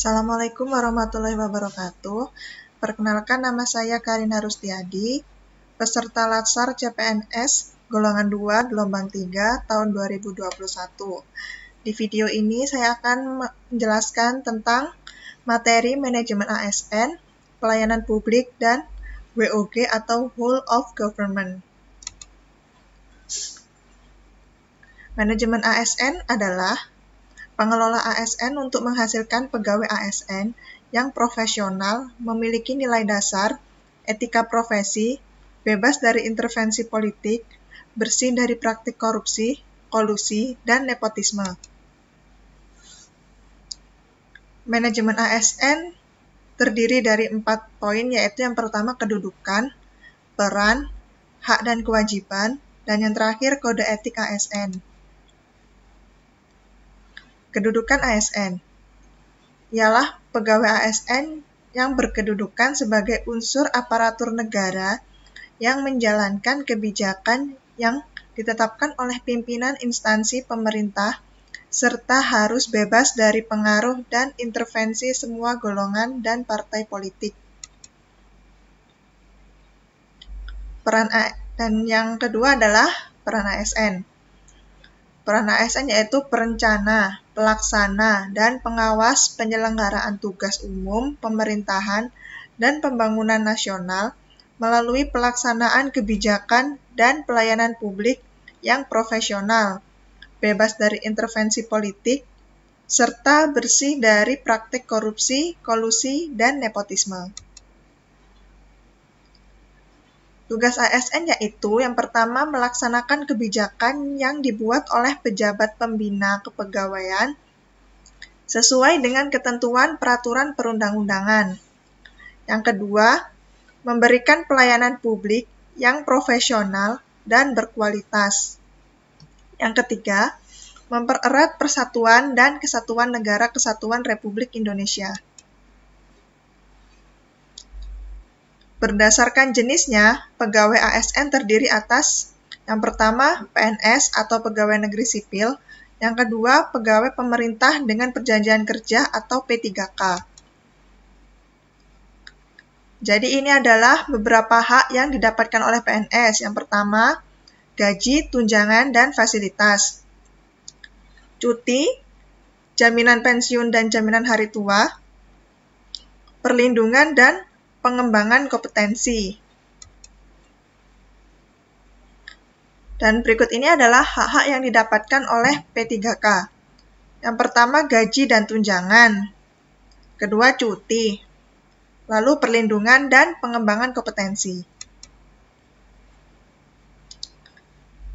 Assalamualaikum warahmatullahi wabarakatuh. Perkenalkan, nama saya Karina Rustiadi, peserta Latsar CPNS golongan 2 gelombang 3 tahun 2021. Di video ini saya akan menjelaskan tentang materi manajemen ASN, pelayanan publik, dan WOG atau Whole of Government. Manajemen ASN adalah pengelola ASN untuk menghasilkan pegawai ASN yang profesional, memiliki nilai dasar, etika profesi, bebas dari intervensi politik, bersih dari praktik korupsi, kolusi, dan nepotisme. Manajemen ASN terdiri dari 4 poin, yaitu yang pertama kedudukan, peran, hak dan kewajiban, dan yang terakhir kode etik ASN. Kedudukan ASN ialah pegawai ASN yang berkedudukan sebagai unsur aparatur negara yang menjalankan kebijakan yang ditetapkan oleh pimpinan instansi pemerintah serta harus bebas dari pengaruh dan intervensi semua golongan dan partai politik. Dan yang kedua adalah peran ASN. Peran ASN yaitu perencana, pelaksana, dan pengawas penyelenggaraan tugas umum, pemerintahan, dan pembangunan nasional melalui pelaksanaan kebijakan dan pelayanan publik yang profesional, bebas dari intervensi politik, serta bersih dari praktik korupsi, kolusi, dan nepotisme. Tugas ASN yaitu yang pertama melaksanakan kebijakan yang dibuat oleh pejabat pembina kepegawaian sesuai dengan ketentuan peraturan perundang-undangan. Yang kedua, memberikan pelayanan publik yang profesional dan berkualitas. Yang ketiga, mempererat persatuan dan kesatuan negara kesatuan Republik Indonesia. Berdasarkan jenisnya, pegawai ASN terdiri atas yang pertama PNS atau pegawai negeri sipil, yang kedua pegawai pemerintah dengan perjanjian kerja atau P3K. Jadi ini adalah beberapa hak yang didapatkan oleh PNS. Yang pertama, gaji, tunjangan, dan fasilitas. Cuti, jaminan pensiun dan jaminan hari tua, perlindungan dan pengembangan kompetensi. Dan berikut ini adalah hak-hak yang didapatkan oleh P3K. Yang pertama, gaji dan tunjangan. Kedua, cuti. Lalu perlindungan dan pengembangan kompetensi.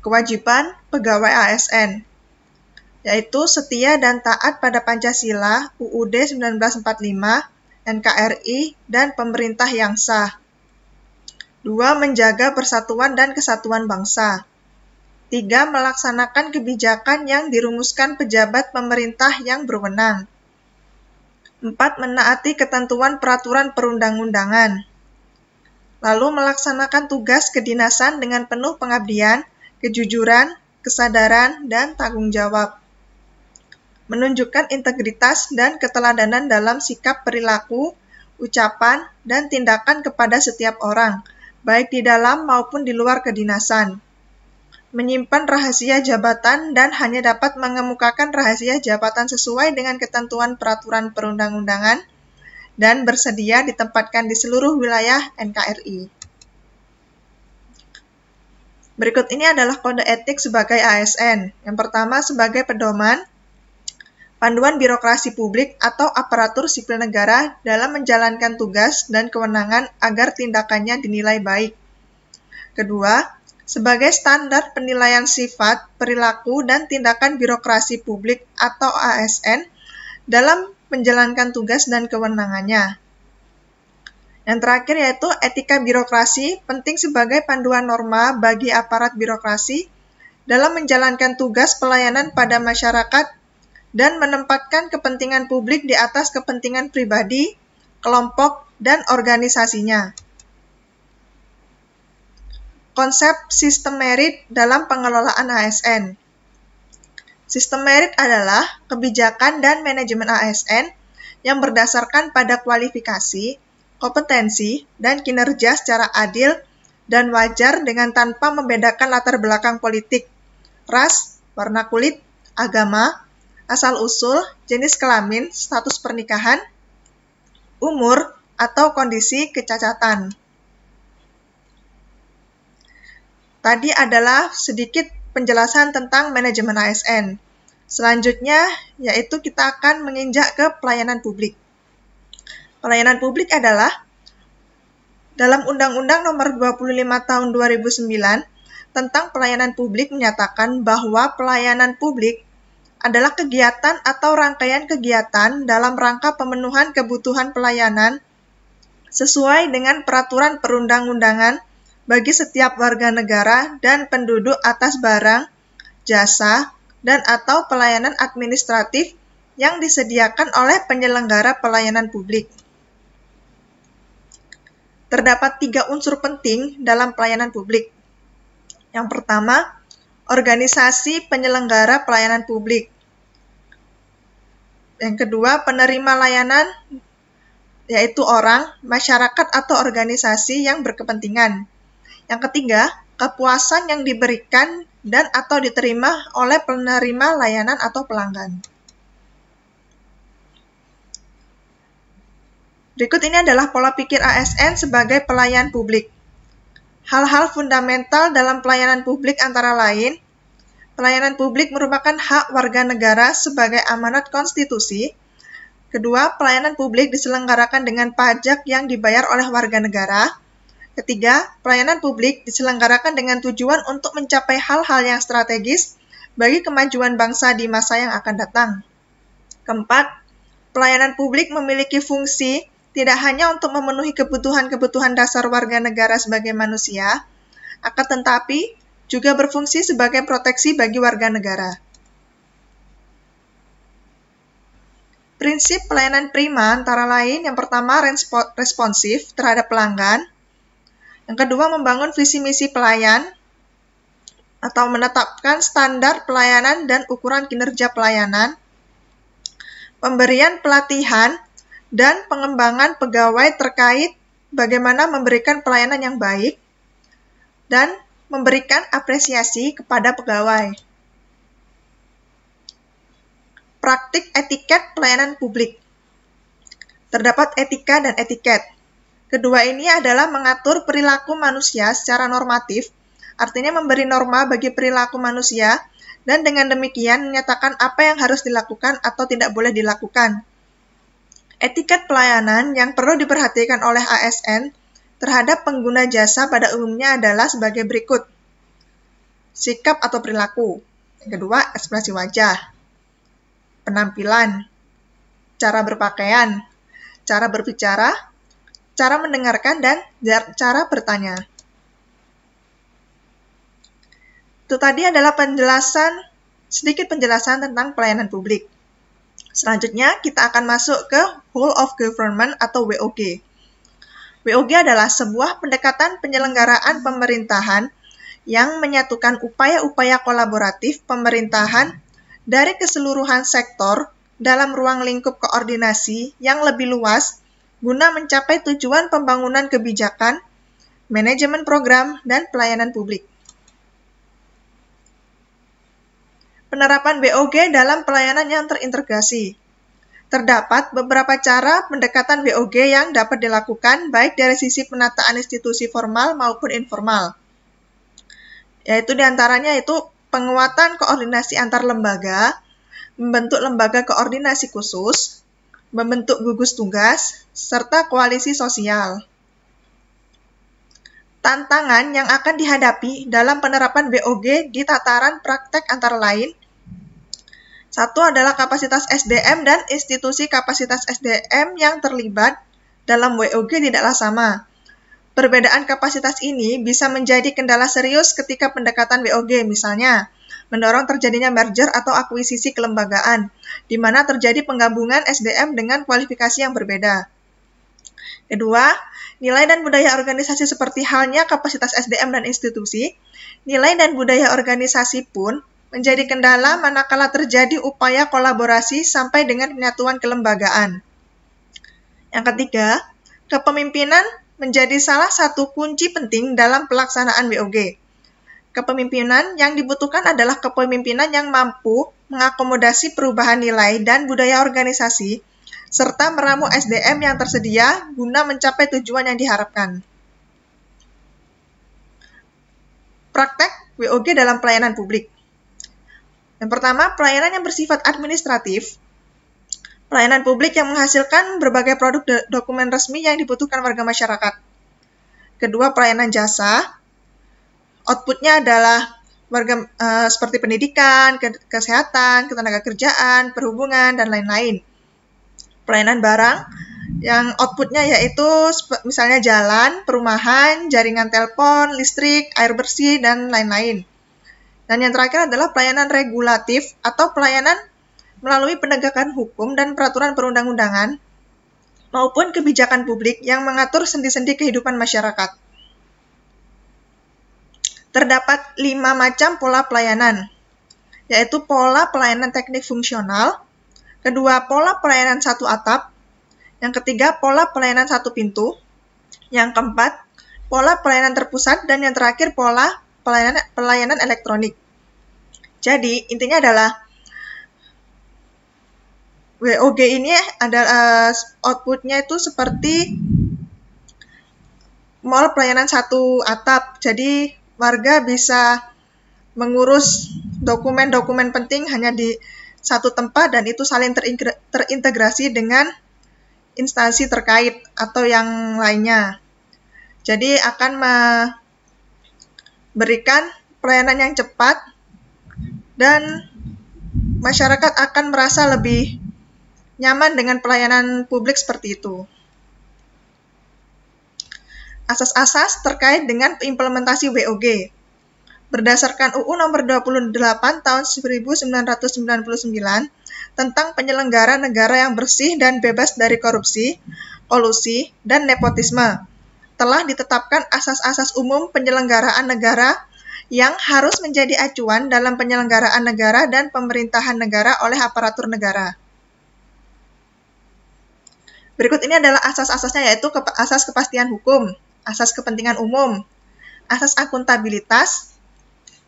Kewajiban pegawai ASN, yaitu setia dan taat pada Pancasila, UUD 1945, NKRI, dan pemerintah yang sah. 2. Menjaga persatuan dan kesatuan bangsa. 3. Melaksanakan kebijakan yang dirumuskan pejabat pemerintah yang berwenang. 4. Menaati ketentuan peraturan perundang-undangan. Lalu melaksanakan tugas kedinasan dengan penuh pengabdian, kejujuran, kesadaran, dan tanggung jawab. Menunjukkan integritas dan keteladanan dalam sikap perilaku, ucapan, dan tindakan kepada setiap orang, baik di dalam maupun di luar kedinasan. Menyimpan rahasia jabatan dan hanya dapat mengemukakan rahasia jabatan sesuai dengan ketentuan peraturan perundang-undangan dan bersedia ditempatkan di seluruh wilayah NKRI. Berikut ini adalah kode etik sebagai ASN. Yang pertama, sebagai pedoman, panduan birokrasi publik atau aparatur sipil negara dalam menjalankan tugas dan kewenangan agar tindakannya dinilai baik. Kedua, sebagai standar penilaian sifat, perilaku, dan tindakan birokrasi publik atau ASN dalam menjalankan tugas dan kewenangannya. Yang terakhir yaitu etika birokrasi, penting sebagai panduan norma bagi aparat birokrasi dalam menjalankan tugas pelayanan pada masyarakat dan menempatkan kepentingan publik di atas kepentingan pribadi, kelompok, dan organisasinya. Konsep sistem merit dalam pengelolaan ASN. Sistem merit adalah kebijakan dan manajemen ASN yang berdasarkan pada kualifikasi, kompetensi, dan kinerja secara adil dan wajar dengan tanpa membedakan latar belakang politik, ras, warna kulit, agama, asal-usul, jenis kelamin, status pernikahan, umur, atau kondisi kecacatan. Tadi adalah sedikit penjelasan tentang manajemen ASN. Selanjutnya, yaitu kita akan menginjak ke pelayanan publik. Pelayanan publik adalah dalam Undang-Undang Nomor 25 Tahun 2009 tentang pelayanan publik menyatakan bahwa pelayanan publik adalah kegiatan atau rangkaian kegiatan dalam rangka pemenuhan kebutuhan pelayanan sesuai dengan peraturan perundang-undangan bagi setiap warga negara dan penduduk atas barang, jasa, dan atau pelayanan administratif yang disediakan oleh penyelenggara pelayanan publik. Terdapat 3 unsur penting dalam pelayanan publik. Yang pertama, organisasi penyelenggara pelayanan publik. Yang kedua, penerima layanan, yaitu orang, masyarakat, atau organisasi yang berkepentingan. Yang ketiga, kepuasan yang diberikan dan atau diterima oleh penerima layanan atau pelanggan. Berikut ini adalah pola pikir ASN sebagai pelayan publik. Hal-hal fundamental dalam pelayanan publik antara lain, pelayanan publik merupakan hak warga negara sebagai amanat konstitusi. Kedua, pelayanan publik diselenggarakan dengan pajak yang dibayar oleh warga negara. Ketiga, pelayanan publik diselenggarakan dengan tujuan untuk mencapai hal-hal yang strategis bagi kemajuan bangsa di masa yang akan datang. Keempat, pelayanan publik memiliki fungsi tidak hanya untuk memenuhi kebutuhan-kebutuhan dasar warga negara sebagai manusia, akan tetapi juga berfungsi sebagai proteksi bagi warga negara. Prinsip pelayanan prima antara lain yang pertama responsif terhadap pelanggan, yang kedua membangun visi misi pelayan atau menetapkan standar pelayanan dan ukuran kinerja pelayanan, pemberian pelatihan dan pengembangan pegawai terkait bagaimana memberikan pelayanan yang baik, dan memberikan apresiasi kepada pegawai. Praktik etiket pelayanan publik. Terdapat etika dan etiket. Kedua ini adalah mengatur perilaku manusia secara normatif, artinya memberi norma bagi perilaku manusia, dan dengan demikian menyatakan apa yang harus dilakukan atau tidak boleh dilakukan. Etiket pelayanan yang perlu diperhatikan oleh ASN terhadap pengguna jasa pada umumnya adalah sebagai berikut. Sikap atau perilaku. Yang kedua, ekspresi wajah. Penampilan. Cara berpakaian. Cara berbicara. Cara mendengarkan, dan cara bertanya. Itu tadi adalah sedikit penjelasan tentang pelayanan publik. Selanjutnya, kita akan masuk ke Whole of Government atau WOG. WOG adalah sebuah pendekatan penyelenggaraan pemerintahan yang menyatukan upaya-upaya kolaboratif pemerintahan dari keseluruhan sektor dalam ruang lingkup koordinasi yang lebih luas guna mencapai tujuan pembangunan kebijakan, manajemen program, dan pelayanan publik. Penerapan WOG dalam pelayanan yang terintegrasi. Terdapat beberapa cara pendekatan WOG yang dapat dilakukan baik dari sisi penataan institusi formal maupun informal. Yaitu diantaranya itu penguatan koordinasi antar lembaga, membentuk lembaga koordinasi khusus, membentuk gugus tugas, serta koalisi sosial. Tantangan yang akan dihadapi dalam penerapan WOG di tataran praktek antara lain. Satu adalah kapasitas SDM dan institusi kapasitas SDM yang terlibat dalam WOG tidaklah sama. Perbedaan kapasitas ini bisa menjadi kendala serius ketika pendekatan WOG, misalnya mendorong terjadinya merger atau akuisisi kelembagaan, di mana terjadi penggabungan SDM dengan kualifikasi yang berbeda. Kedua, nilai dan budaya organisasi seperti halnya kapasitas SDM dan institusi, nilai dan budaya organisasi pun menjadi kendala manakala terjadi upaya kolaborasi sampai dengan penyatuan kelembagaan. Yang ketiga, kepemimpinan menjadi salah satu kunci penting dalam pelaksanaan WOG. Kepemimpinan yang dibutuhkan adalah kepemimpinan yang mampu mengakomodasi perubahan nilai dan budaya organisasi, serta meramu SDM yang tersedia guna mencapai tujuan yang diharapkan. Praktek WOG dalam pelayanan publik. Yang pertama, pelayanan yang bersifat administratif. Pelayanan publik yang menghasilkan berbagai produk dokumen resmi yang dibutuhkan warga masyarakat. Kedua, pelayanan jasa. Outputnya adalah seperti pendidikan, kesehatan, ketenagakerjaan, perhubungan, dan lain-lain. Pelayanan barang yang outputnya yaitu misalnya jalan, perumahan, jaringan telepon, listrik, air bersih, dan lain-lain. Dan yang terakhir adalah pelayanan regulatif atau pelayanan melalui penegakan hukum dan peraturan perundang-undangan maupun kebijakan publik yang mengatur sendi-sendi kehidupan masyarakat. Terdapat 5 macam pola pelayanan, yaitu pola pelayanan teknik fungsional, kedua pola pelayanan satu atap, yang ketiga pola pelayanan satu pintu, yang keempat pola pelayanan terpusat, dan yang terakhir pola pelayanan elektronik. Jadi, intinya adalah WOG ini adalah outputnya itu seperti mall pelayanan satu atap. Jadi, warga bisa mengurus dokumen-dokumen penting hanya di satu tempat dan itu saling terintegrasi dengan instansi terkait atau yang lainnya. Jadi akan memberikan pelayanan yang cepat dan masyarakat akan merasa lebih nyaman dengan pelayanan publik seperti itu. Asas-asas terkait dengan implementasi WOG. Berdasarkan UU Nomor 28 Tahun 1999 tentang penyelenggara negara yang bersih dan bebas dari korupsi, kolusi, dan nepotisme, telah ditetapkan asas-asas umum penyelenggaraan negara yang harus menjadi acuan dalam penyelenggaraan negara dan pemerintahan negara oleh aparatur negara. Berikut ini adalah asas-asasnya, yaitu asas kepastian hukum, asas kepentingan umum, asas akuntabilitas,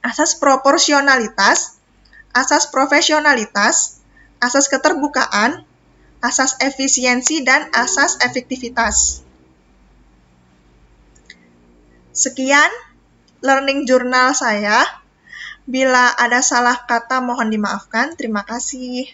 asas proporsionalitas, asas profesionalitas, asas keterbukaan, asas efisiensi, dan asas efektivitas. Sekian learning journal saya. Bila ada salah kata mohon dimaafkan. Terima kasih.